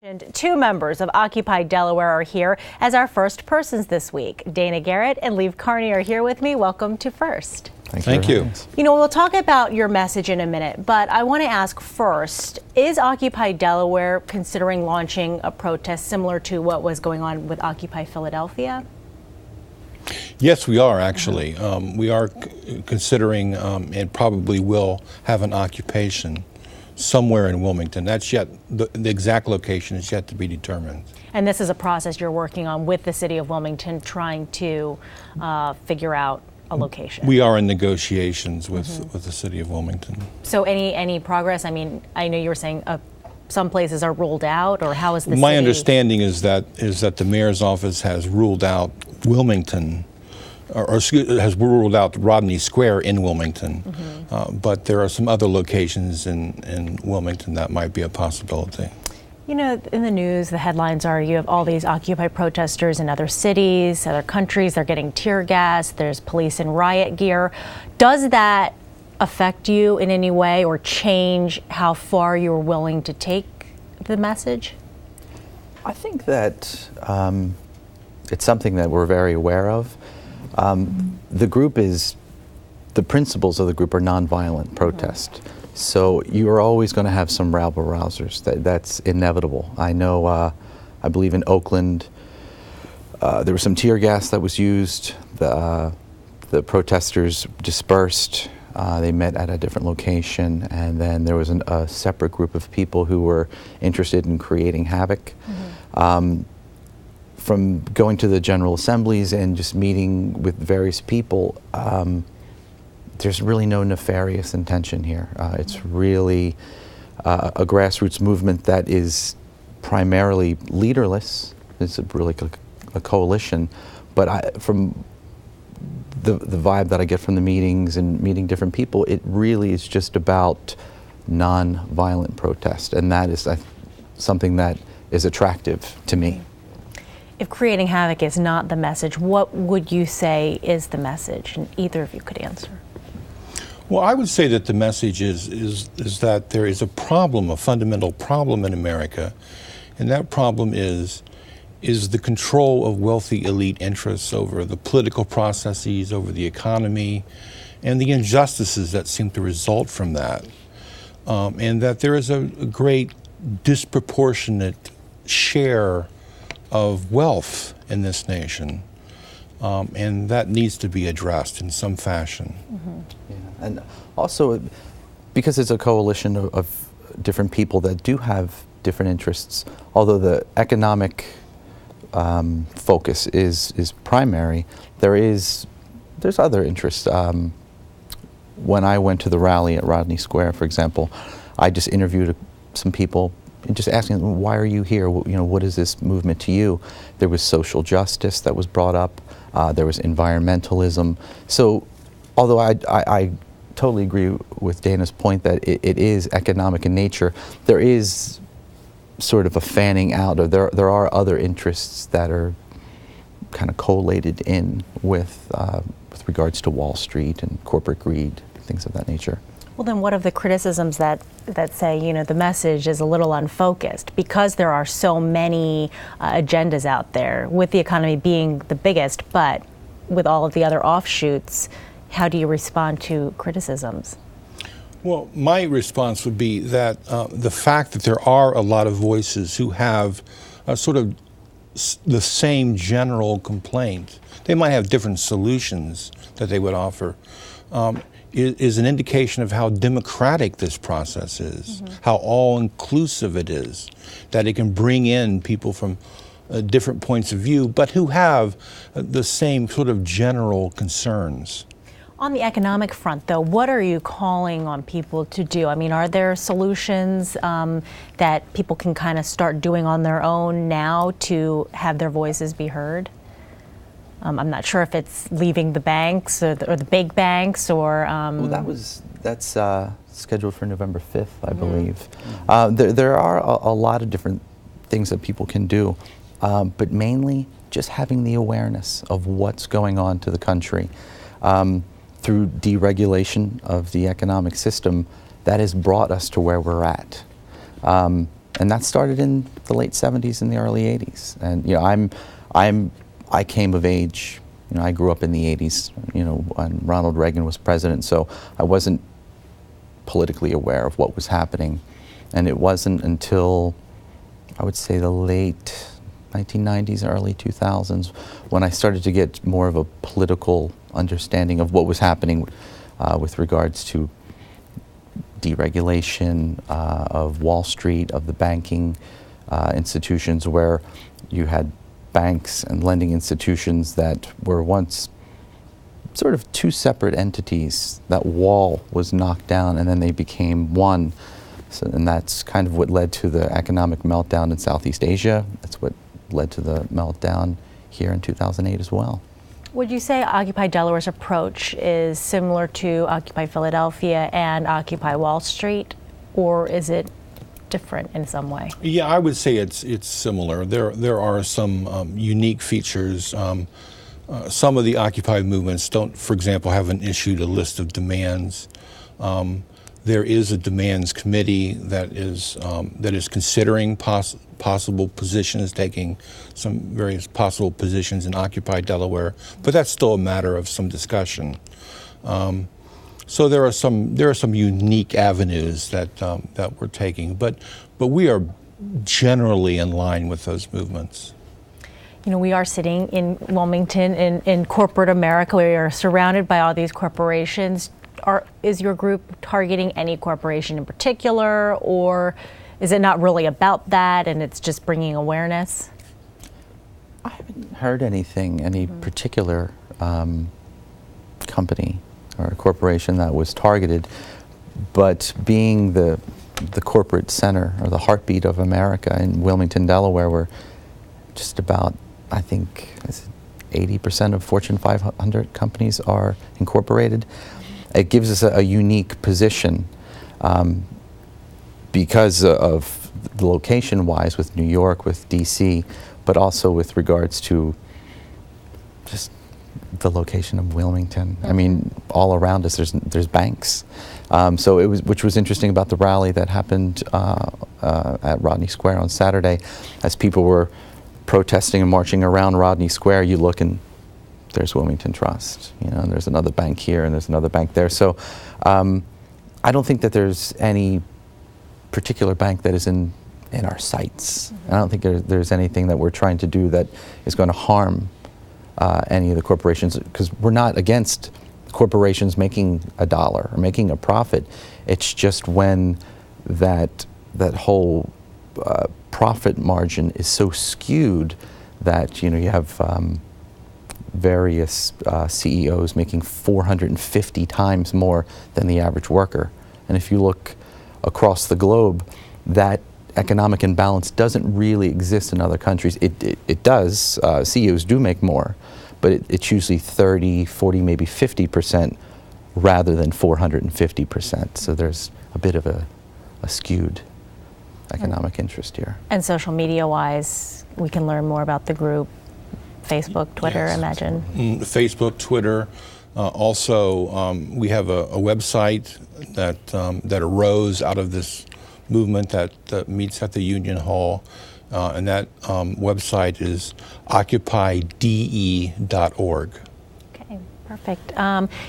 And two members of Occupy Delaware are here as our first persons this week. Dana Garrett and Leave Carney are here with me. Welcome to First. Thank you. You know, we'll talk about your message in a minute, but I want to ask first, is Occupy Delaware considering launching a protest similar to what was going on with Occupy Philadelphia? Yes, we are actually. We are considering and probably will have an occupation somewhere in Wilmington. That's yet, the exact location is yet to be determined. And this is a process you're working on with the city of Wilmington, trying to figure out a location. We are in negotiations with the city of Wilmington. So any progress? I mean, I know you were saying some places are ruled out, or how is the My city? understanding is that the mayor's office has ruled out Wilmington, or has ruled out Rodney Square in Wilmington, but there are some other locations in Wilmington that might be a possibility. You know, in the news, the headlines are you have all these Occupy protesters in other cities, other countries, they're getting tear gas, there's police in riot gear. Does that affect you in any way or change how far you're willing to take the message? I think that it's something that we're very aware of. The principles of the group are nonviolent protest. So you are always going to have some rabble-rousers. That's inevitable. I know, I believe in Oakland, there was some tear gas that was used. The protesters dispersed. They met at a different location, and then there was a separate group of people who were interested in creating havoc. From going to the General Assemblies and just meeting with various people, there's really no nefarious intention here. It's really a grassroots movement that is primarily leaderless. It's really a coalition, but from the vibe that I get from the meetings and meeting different people, it really is just about non-violent protest, and that is something that is attractive to me. If creating havoc is not the message, what would you say is the message? And either of you could answer. Well, I would say that the message is that there is a problem, a fundamental problem in America, and that problem is the control of wealthy elite interests over the political processes, over the economy, and the injustices that seem to result from that. And that there is a great disproportionate share of wealth in this nation, and that needs to be addressed in some fashion. Yeah. And also, because it's a coalition of different people that do have different interests, although the economic focus is primary, there's other interests. When I went to the rally at Rodney Square, for example, I just interviewed some people and just asking them, why are you here? You know, what is this movement to you? There was social justice that was brought up. There was environmentalism. So, although I totally agree with Dana's point that it is economic in nature, there is sort of a fanning out of, there are other interests that are kind of collated in with regards to Wall Street and corporate greed, things of that nature. Well, then what of the criticisms that say, you know, the message is a little unfocused because there are so many agendas out there, with the economy being the biggest, but with all of the other offshoots, how do you respond to criticisms? Well, my response would be that the fact that there are a lot of voices who have sort of the same general complaint, they might have different solutions that they would offer, is an indication of how democratic this process is, how all-inclusive it is, that it can bring in people from different points of view, but who have the same sort of general concerns. On the economic front, though, what are you calling on people to do? I mean, are there solutions that people can kind of start doing on their own now to have their voices be heard? I'm not sure if it's leaving the banks or the big banks or... Well, that's scheduled for November 5th, I believe. There are a lot of different things that people can do, but mainly just having the awareness of what's going on to the country. Through deregulation of the economic system, that has brought us to where we're at. And that started in the late 70s and the early 80s. And you know, I came of age, you know, I grew up in the 80s, you know, when Ronald Reagan was president, so I wasn't politically aware of what was happening. And it wasn't until, I would say, the late 1990s, early 2000s, when I started to get more of a political understanding of what was happening with regards to deregulation of Wall Street, of the banking institutions, where you had banks and lending institutions that were once sort of two separate entities. That wall was knocked down and then they became one. So, and that's kind of what led to the economic meltdown in Southeast Asia. That's what led to the meltdown here in 2008 as well. Would you say Occupy Delaware's approach is similar to Occupy Philadelphia and Occupy Wall Street, or is it different in some way? Yeah, I would say it's similar. There are some unique features. Some of the Occupy movements don't, for example, haven't issued a list of demands. There is a demands committee that is considering possible positions, taking some various possible positions in Occupy Delaware, but that's still a matter of some discussion. So there are some unique avenues that we're taking, but we are generally in line with those movements. You know, we are sitting in Wilmington in corporate America. We are surrounded by all these corporations. Is your group targeting any corporation in particular, or is it not really about that and it's just bringing awareness? I haven't heard anything, any particular company or corporation that was targeted, but being the corporate center or the heartbeat of America in Wilmington, Delaware, where just about, I think, 80% of Fortune 500 companies are incorporated. It gives us a unique position because of the location-wise with New York, with DC, but also with regards to just the location of Wilmington. I mean, all around us there's banks. So it was, which was interesting about the rally that happened at Rodney Square on Saturday. As people were protesting and marching around Rodney Square, you look and there's Wilmington Trust, you know, and there's another bank here and there's another bank there. So I don't think that there's any particular bank that is in our sights. I don't think there's anything that we're trying to do that is going to harm any of the corporations, because we're not against corporations making a dollar or making a profit. It's just when that whole profit margin is so skewed that, you know, you have various CEOs making 450 times more than the average worker. And if you look across the globe, that economic imbalance doesn't really exist in other countries. It does. CEOs do make more, but it's usually 30, 40, maybe 50% rather than 450%. So there's a bit of a skewed economic interest here. And social media-wise, we can learn more about the group. Facebook, Twitter, yes. Imagine. Facebook, Twitter. Also, we have a website that arose out of this movement that meets at the Union Hall, and that website is occupyde.org. Okay, perfect.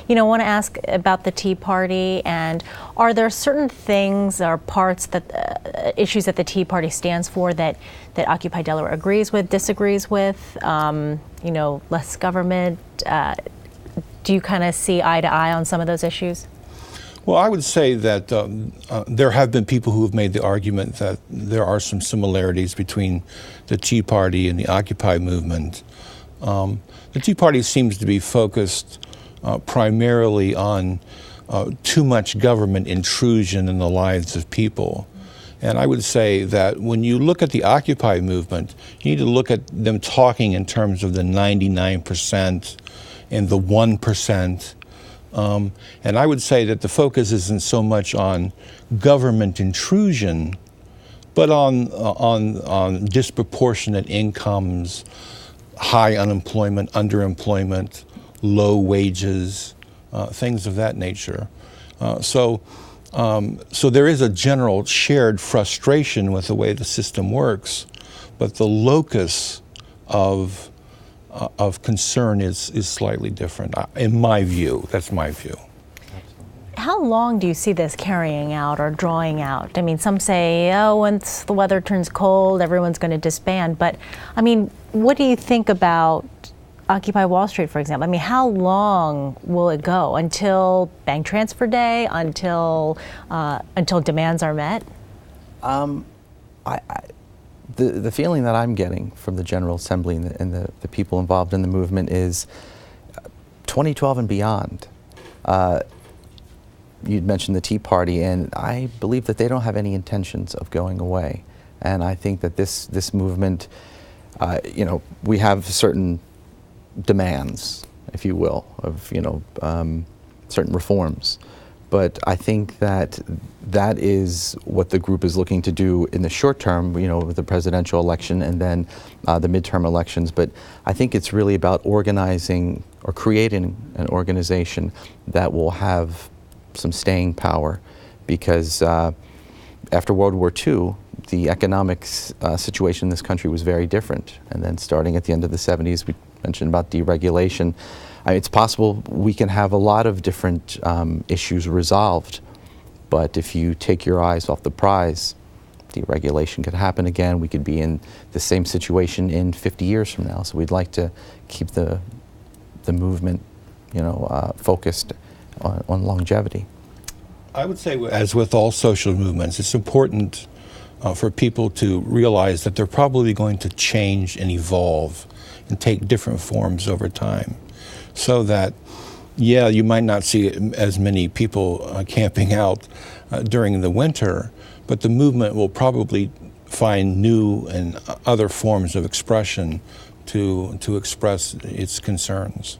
You know, I want to ask about the Tea Party, and are there certain things or parts that issues that the Tea Party stands for that Occupy Delaware agrees with, disagrees with? You know, less government. Do you kind of see eye to eye on some of those issues? Well, I would say that there have been people who have made the argument that there are some similarities between the Tea Party and the Occupy movement. The Tea Party seems to be focused primarily on too much government intrusion in the lives of people. And I would say that when you look at the Occupy movement, you need to look at them talking in terms of the 99% and the 1%. And I would say that the focus isn't so much on government intrusion, but on disproportionate incomes, high unemployment, underemployment, low wages, things of that nature. So So there is a general shared frustration with the way the system works, but the locus of concern is slightly different, in my view. That's my view. How long do you see this carrying out or drawing out? I mean, some say, oh, once the weather turns cold, everyone's going to disband. But, I mean, what do you think about Occupy Wall Street, for example? I mean, how long will it go? Until bank transfer day? Until demands are met? The feeling that I'm getting from the General Assembly and the people involved in the movement is 2012 and beyond. You'd mentioned the Tea Party, and I believe that they don't have any intentions of going away. And I think that this movement, you know, we have certain demands, if you will, of, you know, certain reforms. But I think that that is what the group is looking to do in the short term, you know, with the presidential election and then the midterm elections. But I think it's really about organizing or creating an organization that will have some staying power, because after World War II, the economic situation in this country was very different. And then starting at the end of the 70s, we mentioned about deregulation. It's possible we can have a lot of different issues resolved, but if you take your eyes off the prize, deregulation could happen again. We could be in the same situation in 50 years from now. So we'd like to keep the movement, you know, focused on longevity. I would say, as with all social movements, it's important for people to realize that they're probably going to change and evolve and take different forms over time. So that, yeah, you might not see as many people camping out during the winter, but the movement will probably find new and other forms of expression to express its concerns.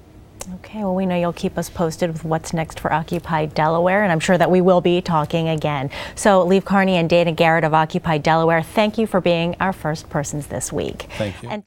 Okay, well, we know you'll keep us posted with what's next for Occupy Delaware, and I'm sure that we will be talking again. So, Lieve Carney and Dana Garrett of Occupy Delaware, thank you for being our first persons this week. Thank you.